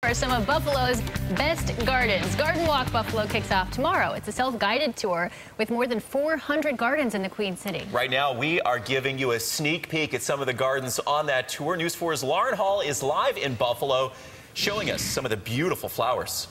for some of Buffalo's best gardens. Garden Walk Buffalo kicks off tomorrow. It's a self-guided tour with more than 400 gardens in the Queen City. Right now, we are giving you a sneak peek at some of the gardens on that tour. News 4's Lauren Hall is live in Buffalo, showing us some of the beautiful flowers.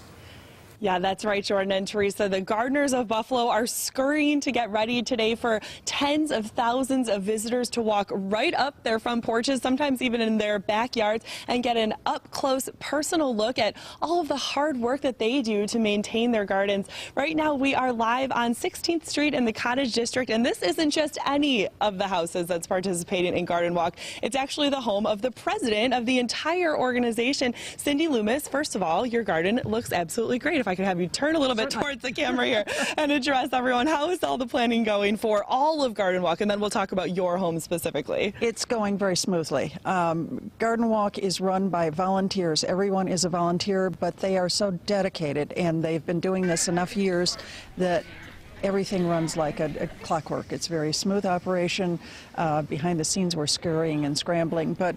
Yeah, that's right, Jordan and Teresa. The gardeners of Buffalo are scurrying to get ready today for tens of thousands of visitors to walk right up their front porches, sometimes even in their backyards, and get an up-close personal look at all of the hard work that they do to maintain their gardens. Right now, we are live on 16th Street in the Cottage District, and this isn't just any of the houses that's participating in Garden Walk. It's actually the home of the president of the entire organization, Cindy Loomis. First of all, your garden looks absolutely great. If I could have you turn a little bit towards the camera here and address everyone. How is all the planning going for all of Garden Walk? And then we'll talk about your home specifically. It's going very smoothly. Garden Walk is run by volunteers. Everyone is a volunteer, but they are so dedicated, and they've been doing this enough years that everything runs like a clockwork. It's a very smooth operation. Behind the scenes, we're scurrying and scrambling, but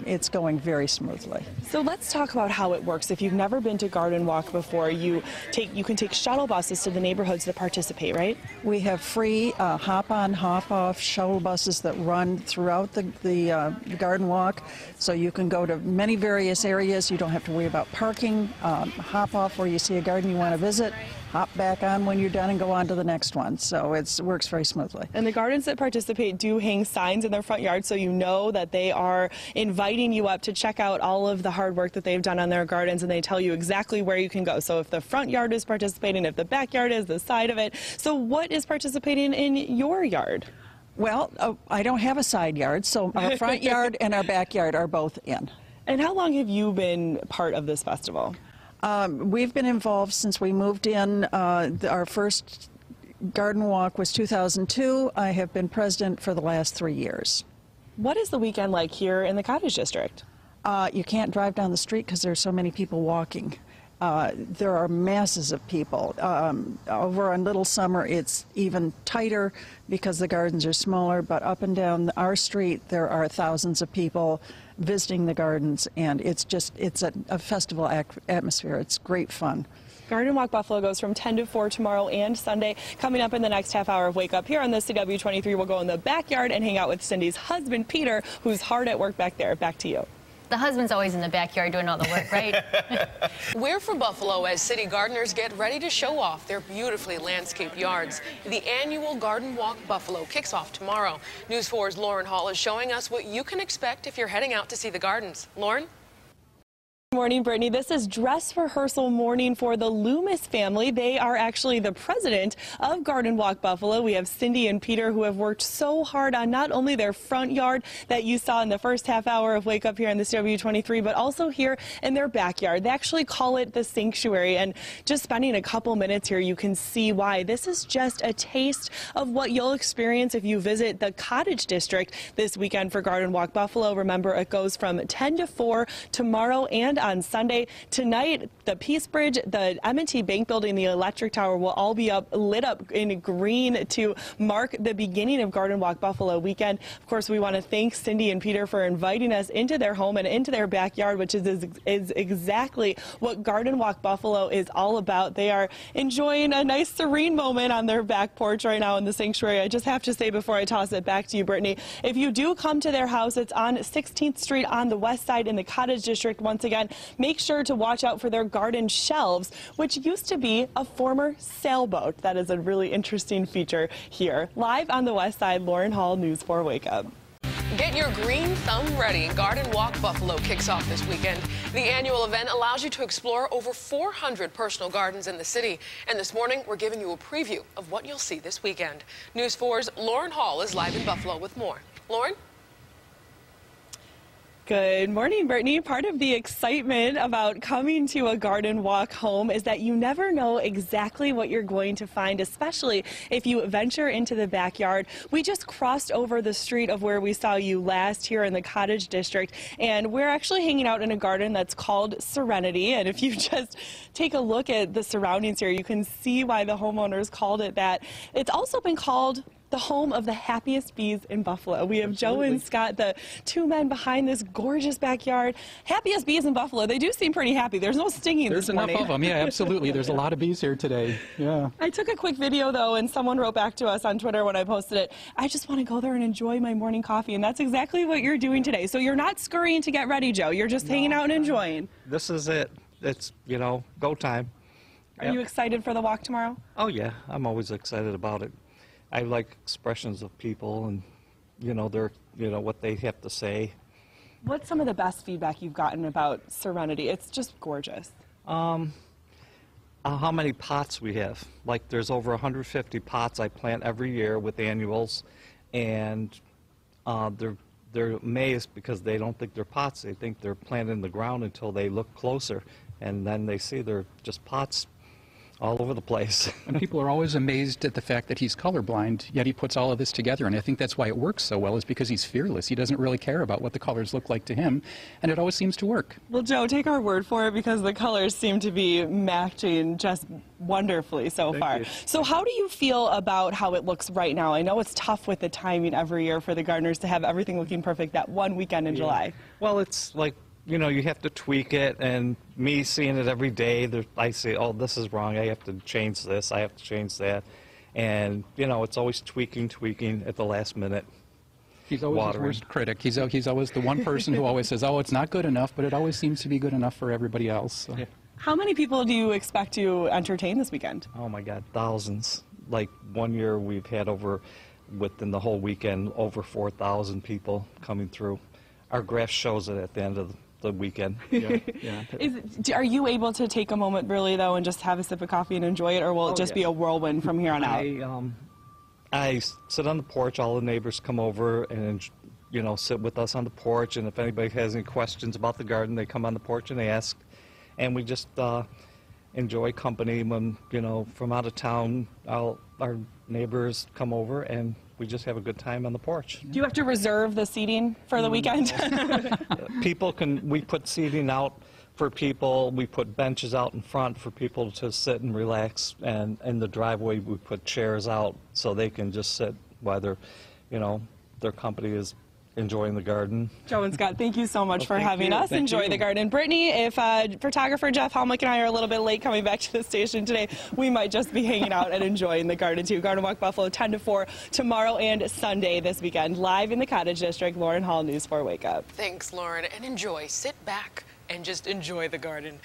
it's going very smoothly. So let's talk about how it works. If you've never been to Garden Walk before, you can take shuttle buses to the neighborhoods that participate, right? We have free hop-on, hop-off shuttle buses that run throughout the Garden Walk, so you can go to many various areas. You don't have to worry about parking. Hop off where you see a garden you want to visit. Hop back on when you're done and go on to the next one. So it works very smoothly. And the gardens that participate do hang signs in their front yard, so you know that they are inviting you up to check out all of the hard work that they've done on their gardens, and they tell you exactly where you can go. So if the front yard is participating, if the backyard is, the side of it. So what is participating in your yard? Well, I don't have a side yard, so our front yard and our backyard are both in. And how long have you been part of this festival? We've been involved since we moved in. Our first Garden Walk was 2002. I have been president for the last 3 years. What is the weekend like here in the Cottage District? You can't drive down the street because there's so many people walking. There are masses of people. Over on Little Summer, it's even tighter because the gardens are smaller, but up and down our street, there are thousands of people visiting the gardens, and it's a festival atmosphere. It's great fun. Garden Walk Buffalo goes from 10 to 4 tomorrow and Sunday. Coming up in the next half hour of Wake Up here on the CW23, we'll go in the backyard and hang out with Cindy's husband, Peter, who's hard at work back there. Back to you. The husband's always in the backyard doing all the work, right? We're from Buffalo as city gardeners get ready to show off their beautifully landscaped yards. The annual Garden Walk Buffalo kicks off tomorrow. News 4's Lauren Hall is showing us what you can expect if you're heading out to see the gardens. Lauren? Good morning, Brittany. This is dress rehearsal morning for the Loomis family. They are actually the president of Garden Walk Buffalo. We have Cindy and Peter, who have worked so hard on not only their front yard that you saw in the first half hour of Wake Up here on the CW23, but also here in their backyard. They actually call it the sanctuary, and just spending a couple minutes here, you can see why. This is just a taste of what you'll experience if you visit the Cottage District this weekend for Garden Walk Buffalo. Remember, it goes from 10 to 4 tomorrow and on Sunday. Tonight, the Peace Bridge, the M&T Bank Building, the Electric Tower will all be lit up in green to mark the beginning of Garden Walk Buffalo weekend. Of course, we want to thank Cindy and Peter for inviting us into their home and into their backyard, which is exactly what Garden Walk Buffalo is all about. They are enjoying a nice serene moment on their back porch right now in the sanctuary. I just have to say before I toss it back to you, Brittany, if you do come to their house, it's on 16th Street on the west side in the Cottage District. Once again, make sure to watch out for their garden shelves, which used to be a former sailboat. That is a really interesting feature here. Live on the west side, Lauren Hall, News 4 Wake Up. Get your green thumb ready. Garden Walk Buffalo kicks off this weekend. The annual event allows you to explore over 400 personal gardens in the city. And this morning, we're giving you a preview of what you'll see this weekend. News 4's Lauren Hall is live in Buffalo with more. Lauren? Good morning, Brittany. Part of the excitement about coming to a Garden Walk home is that you never know exactly what you're going to find, especially if you venture into the backyard. We just crossed over the street of where we saw you last here in the Cottage District, and we're actually hanging out in a garden that's called Serenity. And if you just take a look at the surroundings here, you can see why the homeowners called it that. It's also been called the home of the happiest bees in Buffalo. We have Joe and Scott, the two men behind this gorgeous backyard. Happiest bees in Buffalo. They do seem pretty happy. There's no stinging this morning. There's enough of them. Yeah, absolutely. There's a lot of bees here today. Yeah. I took a quick video, though, and someone wrote back to us on Twitter when I posted it, I just want to go there and enjoy my morning coffee, and that's exactly what you're doing today. So you're not scurrying to get ready, Joe. You're just hanging out and enjoying. This is it. It's, you know, go time. Are you excited for the walk tomorrow? Oh, yeah. I'm always excited about it. I like expressions of people and, you know, what they have to say. What's some of the best feedback you've gotten about Serenity? It's just gorgeous. How many pots we have. Like, there's over 150 pots I plant every year with annuals, and they're amazed because they don't think they're pots. They think they're planted in the ground until they look closer, and then they see they're just pots all over the place. And people are always amazed at the fact that he's colorblind, yet he puts all of this together. And I think that's why it works so well, is because he's fearless. He doesn't really care about what the colors look like to him, and it always seems to work. Well, Joe, take our word for it, because the colors seem to be matching just wonderfully so far. you. So how do you feel about how it looks right now? I know it's tough with the timing every year for the gardeners to have everything looking perfect that one weekend in July. Well, it's like, you know, you have to tweak it, and me seeing it every day, I say, oh, this is wrong, I have to change this, I have to change that. And, you know, it's always tweaking at the last minute. He's always his worst critic. He's always the one person who always says, oh, it's not good enough, but it always seems to be good enough for everybody else. So. Yeah. How many people do you expect to entertain this weekend? Oh, my God, thousands. Like, one year we've had within the whole weekend, over 4,000 people coming through. Our graph shows it at the end of the weekend. Yeah, yeah. Are you able to take a moment, really, though, and just have a sip of coffee and enjoy it, or will it just be a whirlwind from here on out? I sit on the porch. All the neighbors come over and, you know, sit with us on the porch. And if anybody has any questions about the garden, they come on the porch and they ask. And we just enjoy company when, you know, from out of town, our neighbors come over, and we just have a good time on the porch. Do you have to reserve the seating for the weekend? We put seating out for people. We put benches out in front for people to sit and relax. And in the driveway, we put chairs out so they can just sit while their company is enjoying the garden. Joe and Scott, thank you so much for having us. Thank Enjoy you. the garden. Brittany, if photographer Jeff Helmick and I are a little bit late coming back to the station today, we might just be hanging out and enjoying the garden too. Garden Walk Buffalo 10 to 4 tomorrow and Sunday this weekend. Live in the Cottage District. Lauren Hall, News 4 Wake Up. Thanks, Lauren, and enjoy. Sit back and just enjoy the garden.